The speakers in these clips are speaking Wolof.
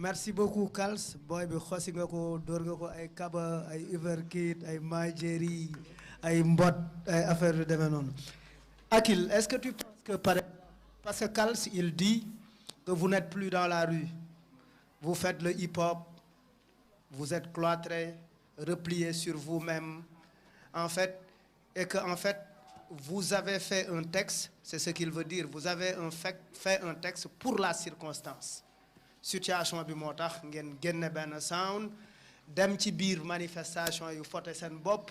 merci beaucoup Kals boy bi xosi nga ko dóor nga ko ay kaba ay Everkid ay Majeri ay mbot ay affaire yu demee noonu. Akil, est-ce que tu penses que parce que Kals il dit que vous n'êtes plus dans la rue, vous faites le hip-hop, vous êtes cloîtré, replié sur vous-même, en fait, et que en fait vous avez fait un texte, c'est ce qu'il veut dire, vous avez fait un texte pour la circonstance. Situation bi moo tax ngeen génne benn sound dem ci biir manifestation yu fote seen bopp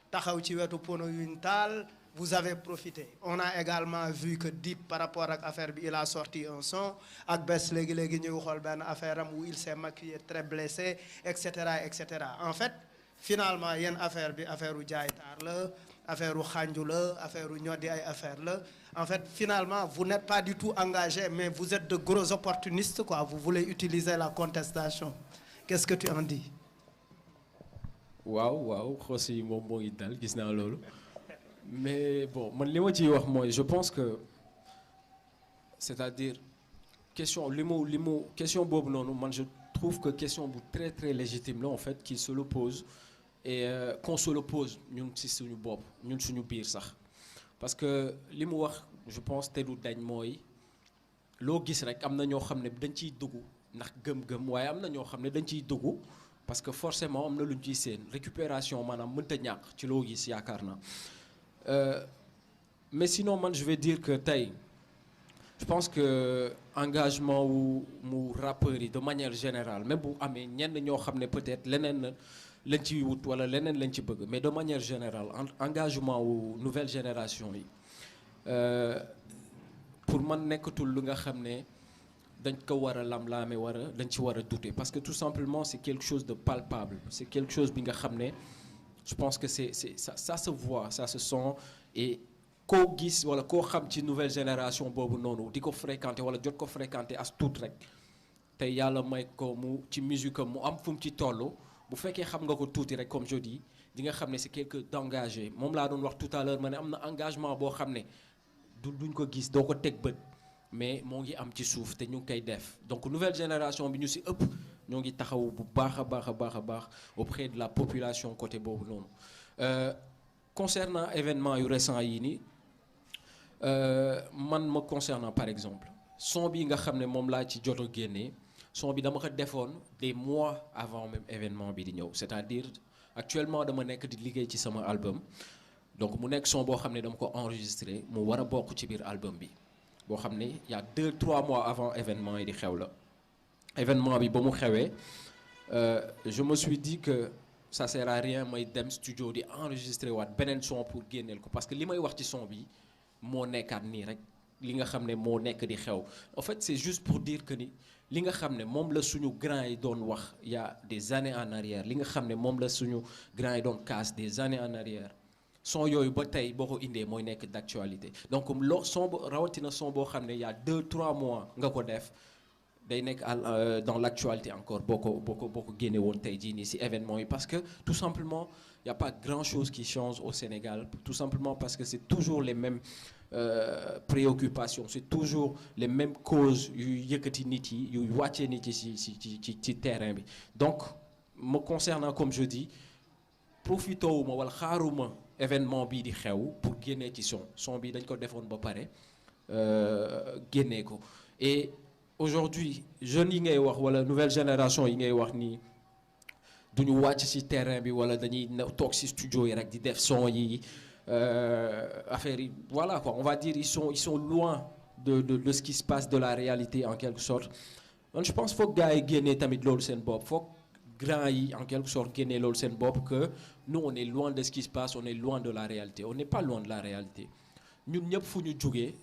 taxaw ci wetu pono yuñ taal, vous avez profité. On a également vu que Dip par rapport ak affaire bi il a sorti un son ak bés léegi ñu ngi xool benn affaire am où il s'est maquillé très blessé et cetera et cetera. En fait finalement yéen affaire bi affaire u jaay taar la affaire u xànju la affaire u ñoddi ay affaire la. En fait finalement vous n'êtes pas du tout engagé mais vous êtes de gros opportunistes quoi, vous voulez utiliser la contestation. Qu'est-ce que tu en dis? waaw xosi moom moo ngi dal gis naa loolu mais bon man li ma ciy wax mooy je pense que c'est-à-dire question question boobu noonu man je trouve que question bu très très légitime la en fait qui se le pose et qu'on se le pose ñun ci suñu bopp ñun suñu biir sax parce que li mu wax je pense te du dañ mooy loo gis rek am na ñoo xam ne dañ ciy dugg ndax gëm-gëm waaye am na ñoo xam ne dañ ciy dugg parce que forcément am na lu ñu ciy seen récupération maanaam mënta ñàkk ci loo gis yaakaar naa mais sinon man je vais dire que tey je pense que engagement wu mu rappeurs yi de manière générale même bu amee ñenn ñoo xam ne peut-être leneen lañ ci wut wala leneen lañ ci bëgg mais de manière générale engagement wu nouvelle génération yi pour man nekkatul lu nga xam ne dañ ko war a lam-laame dañ ci war a douter parce que tout simplement c'est quelque chose de palpable c'est quelque chose bi nga xam ne je pense que c'est ça se voit ça se sent et koo gis wala koo xam ci nouvelle génération boobu noonu di ko fréquenter wala jot ko fréquenter as tuut rek te yàlla may ko mu ci musique am mu am fu mu ci toll bu fekkee xam nga ko tuuti rek comme je dis di nga xam ne c'est quelque d'engagé moom laa doon wax tout à l'heure ma ne am na engagement boo xam ne duñ ko gis doo ko teg bët mais moo ngi am ci suuf te ñu ngi koy def donc nouvelle génération bi ñu ci ëpp ñoo ngi taxaw bu baax a baax auprès de la population côté boobu noonu concernant événement yu récent yi nii man ma concernant par exemple son bi nga xam ne moom laa ci jot a génnee son bi dama ko defoon des mois avant même événement bi di ñëw c'est-à-dire actuellement dama nekk di liggéey ci sama album donc mu nekk son boo xam ne dama ko enregistré mu war a bokk ci biir album bi boo xam ne y a 2-3 mois avant événement yi di xew la événement bi ba mu xewee je me suis dit que ça sert à rien may dem studio di enregistrer waat beneen son pour génneel ko parce que li may wax ci son bi moo nekkaat nii rek li nga xam ne moo nekk di xew en fait c'est juste pour dire que ni li nga xam ne moom la suñu grand yi doon wax il y a des années en arrière li nga xam ne moom la suñu grand yi doon casse des années en arrière son yooyu ba tey boo ko indee mooy nekk d'actualité donc son rawatina son boo xam ne il y a 2-3 mois nga ko def day nekk dans l'actualité encore boo ko génne woon tey jii nii ci événement yi parce que tout simplement il y a pas grand-chose qui change au Sénégal tout simplement parce que c'est toujours les mêmes préoccupations c'est toujours les mêmes causes yu yëkkati nit yi yu wàccee nit yi ci terrain bi donc me concernant comme je dis profitowuma wala xaaruma événement bii di xew pour génnee ci son bi dañ ko defoon ba pare génnee ko et aujourd'hui jeunes yi ngay wax wala nouvelle génération yi ngay wax nii duñu wàcc ci terrain bi wala dañuy toog ci studio yi rek di def son yi affaire yi voilà quoi on va dire ils sont loin de ce qui se passe de la réalité en quelque sorte man je pense foog gars yi génnee tamit loolu seen bopp foog grand yi en quelque sorte génnee loolu seen bopp que nous on est loin de ce qui se passe on est loin de la réalité on n'est pas loin de la réalité ñun ñëpp fu ñu jógee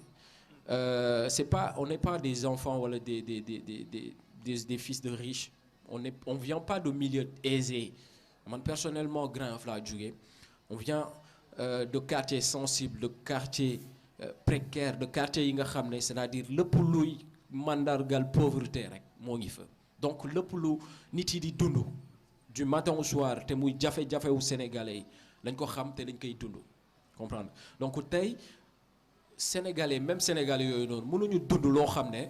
on n'est pas des enfants wala des fils de riches on vient pas de milieux aisés man personnellement Grand Yoff laa jógee on vient de quartiers sensibles de quartiers précaires de quartiers yi nga xam ne c'est-à-dire lépp luy mandargal pauvreté rek moo ngi fa donc lépp lu nit yi di dund du matin au soir te muy jafe-jafe wu sénégalais yi dañ ko xam te dañ koy dund comprendre donc tey même sénégalais yooyu noonu mënuñu dund loo xam ne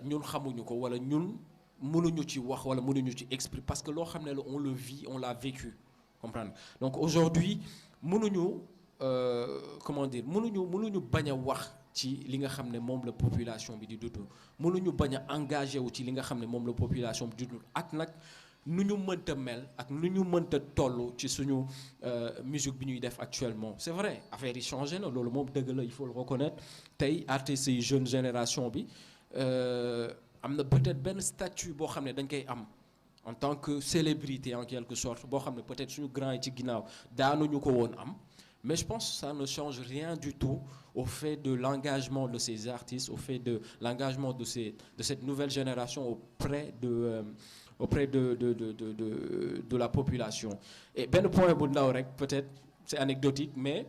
ñun xamuñu ko wala ñun mënuñu ci wax wala mënuñu ci exprimer parce que loo xam ne la on le vit on l'a vécu comprendre donc aujourd'hui mënuñu comment dire mënuñu bañ a wax ci li nga xam ne moom la population bi di dund mënuñu bañ a engagé wu ci li nga xam ne moom la population bi di dund ak nag nu ñu mënta mel ak nu ñu mënta toll ci suñu musique bi ñuy def actuellement c'est vrai affaire yi changé na loolu moom dëgg la il faut le reconnaître tey artistes yi jeune génération bi am na peut-être benn statut boo xam ne dañ koy am en tant que célébrité en quelque sorte boo xam ne peut-être suñu grand yi ci ginnaaw daanuñu ko woon am mais je pense que ça ne change rien du tout au fait de l'engagement de ces artistes au fait de l'engagement de cette nouvelle génération auprès de la population et benn point bu ndaw rek peut-être c'est anecdotique mais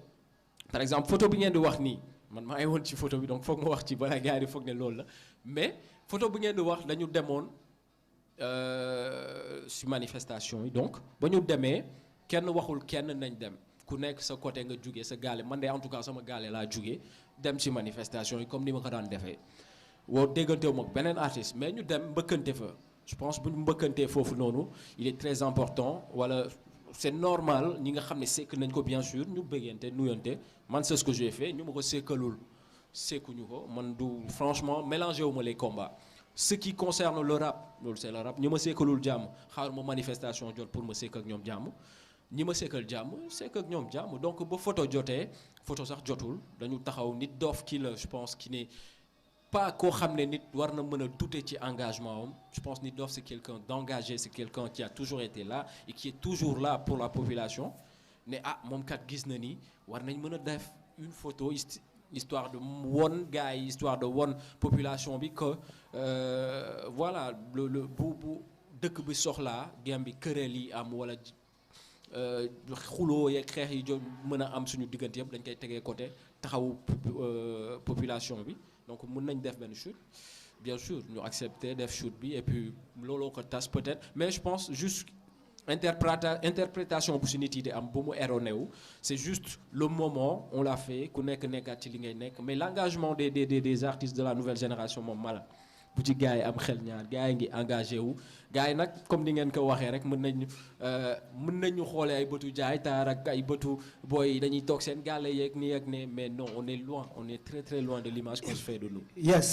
par exemple photo bi ngeen di wax nii man maa ngi woon ci photo bi donc foog ma wax ci balaa gars yi foog ne loolu la mais photo bi ngeen di wax dañu demoon ci manifestation yi donc ba ñu demee kenn waxul kenn nañ dem ku nekk sa côté nga jugee sa gaale man de en tout cas sama gaale laa jugee dem ci manifestation yi comme ni ma ko daan defee woo déggantewu ma beneen artiste mais ñu dem mbëkkante fa je pense bu ñu mbëkkantee foofu noonu il est très important wala c'est normal ñi nga xam ne sekk nañ ko bien sûr ñu bëggante nuyante man c'est ce que j'ai fait ñu ma ko sekkalul sekkuñu ko man du franchement mélangé wu ma les combats ce qui concerne le rap loolu c'est le rap ñi ma sekkalul jàmm xaar ma manifestation jot pour ma sekk ak ñoom jàmm ñi ma sekkal jàmm sekk ak ñoom jàmm donc ba photo jotee photo sax jotul dañu taxaw nit doof kii la je pense qui n'est pas koo xam ne nit war na mën a douter ci engagement am je pense Nit Doff c'est quelqu'un d'engagé c'est quelqu'un qui a toujours été là et qui est toujours là pour la population ne moom kat gis na ni war nañ mën a def une photo histoire de won gars yi histoire de won population bi que voilà bu dëkk bi soxlaa gem bi këreel yi am wala xuloo yeeg xeex yi mën a am suñu diggante yëpp dañ koy tegee côté taxawu population bi donc mën nañ def benn shoot bien sûr ñu accepter def shoot bi et puis looloo ko tas peut-être mais je pense juste interprétation bu si nit yi di am bu mu erroné wu c'est juste le moment on l'a fait ku nekk nekkaat ci li ngay nekk mais l'engagement des artistes de la nouvelle génération moom mala bu ci gars yi am xel ñaar gars yi ngi engagé wu gars yi nag comme ni ngeen ko waxee rek mën nañu xoolee ay bëtu jaay taar ak ay bëtu booy dañuy toog seen gàlle yeeg nii ak ne mais non on est loin on est très très loin de l'image qu'on se fait de nous. Yes.